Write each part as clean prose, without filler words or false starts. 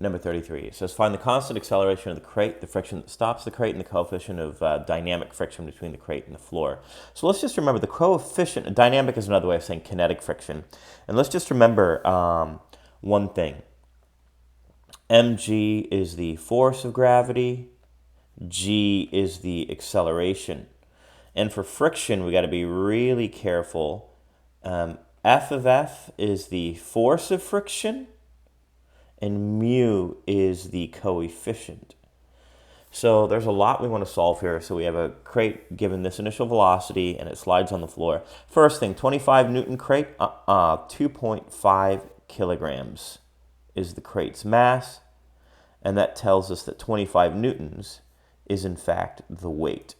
Number 33. It says find the constant acceleration of the crate, the friction that stops the crate, and the coefficient of dynamic friction between the crate and the floor. So let's just remember the coefficient, dynamic is another way of saying kinetic friction. And let's just remember one thing. mg is the force of gravity, g is the acceleration. And for friction, we got to be really careful. F of F is the force of friction, and mu is the coefficient. So there's a lot we want to solve here. So we have a crate given this initial velocity, and it slides on the floor. First thing, 25 Newton crate, 2.5 kilograms is the crate's mass, and that tells us that 25 newtons is in fact the weight.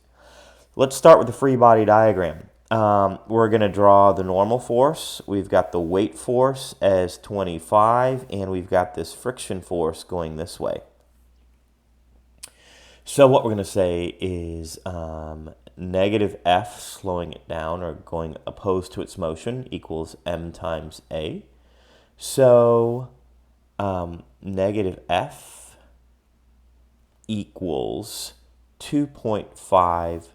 Let's start with the free body diagram. We're going to draw the normal force. We've got the weight force as 25, and we've got this friction force going this way. So what we're going to say is negative F, slowing it down or going opposed to its motion, equals m times a. So negative F equals 2.5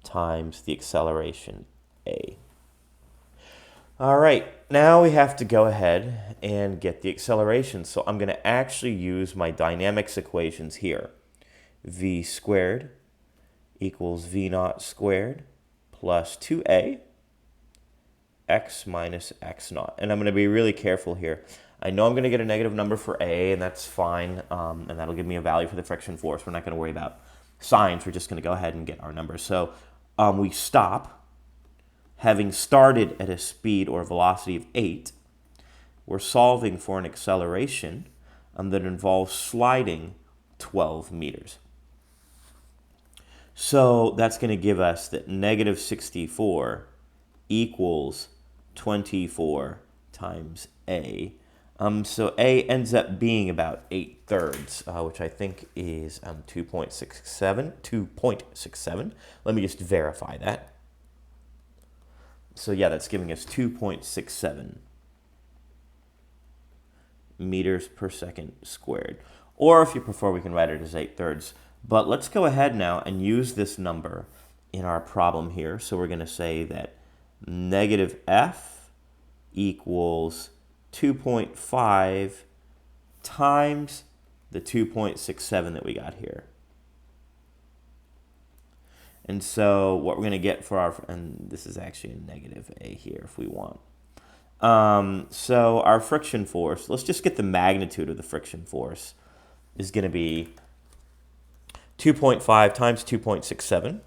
times the acceleration a. All right, now we have to go ahead and get the acceleration. So I'm going to actually use my dynamics equations here. V squared equals V naught squared plus 2a x minus x naught. And I'm going to be really careful here. I know I'm going to get a negative number for a, and that's fine, and that'll give me a value for the friction force. We're not going to worry about signs. We're just going to go ahead and get our number. So we stop. Having started at a speed or velocity of 8, we're solving for an acceleration that involves sliding 12 meters. So that's going to give us that negative 64 equals 24 times a. So a ends up being about 8/3, which I think is 2.67. Let me just verify that. So yeah, that's giving us 2.67 meters per second squared. Or if you prefer, we can write it as 8/3. But let's go ahead now and use this number in our problem here. So we're going to say that negative F equals 2.5 times the 2.67 that we got here. And so what we're going to get for our, and this is actually a negative a here if we want. So our friction force, let's just get the magnitude of the friction force, is going to be 2.5 times 2.67.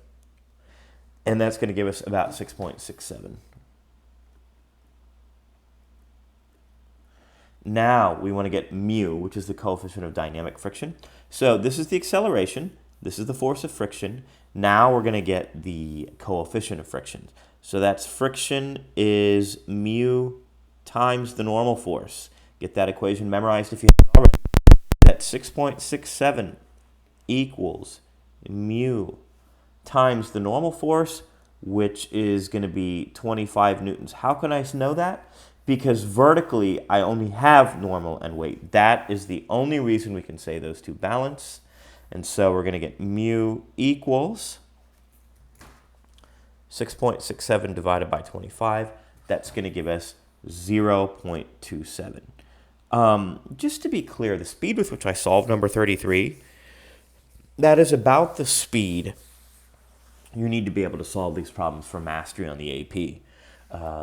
And that's going to give us about 6.67. Now we want to get mu, which is the coefficient of dynamic friction. So this is the acceleration. This is the force of friction. Now we're going to get the coefficient of friction. So that's friction is mu times the normal force. Get that equation memorized if you haven't already. That's 6.67 equals mu times the normal force, which is going to be 25 newtons. How can I know that? Because vertically, I only have normal and weight. That is the only reason we can say those two balance. And so we're going to get mu equals 6.67 divided by 25. That's going to give us 0.27. Just to be clear, the speed with which I solved number 33, that is about the speed you need to be able to solve these problems for mastery on the AP.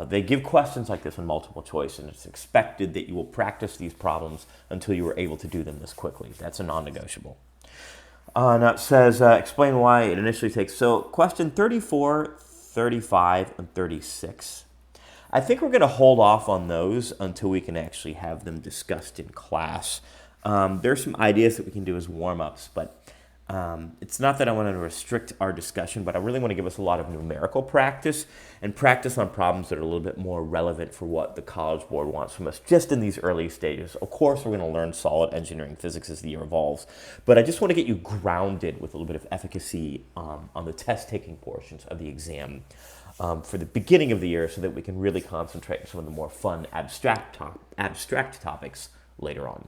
They give questions like this in multiple choice, and it's expected that you will practice these problems until you are able to do them this quickly. That's a non-negotiable. Now it says, explain why it initially takes. So question 34, 35, and 36. I think we're going to hold off on those until we can actually have them discussed in class. There's some ideas that we can do as warm-ups, but it's not that I want to restrict our discussion, but I really want to give us a lot of numerical practice and practice on problems that are a little bit more relevant for what the College Board wants from us just in these early stages. Of course, we're going to learn solid engineering physics as the year evolves, but I just want to get you grounded with a little bit of efficacy on the test-taking portions of the exam for the beginning of the year so that we can really concentrate on some of the more fun abstract topics later on.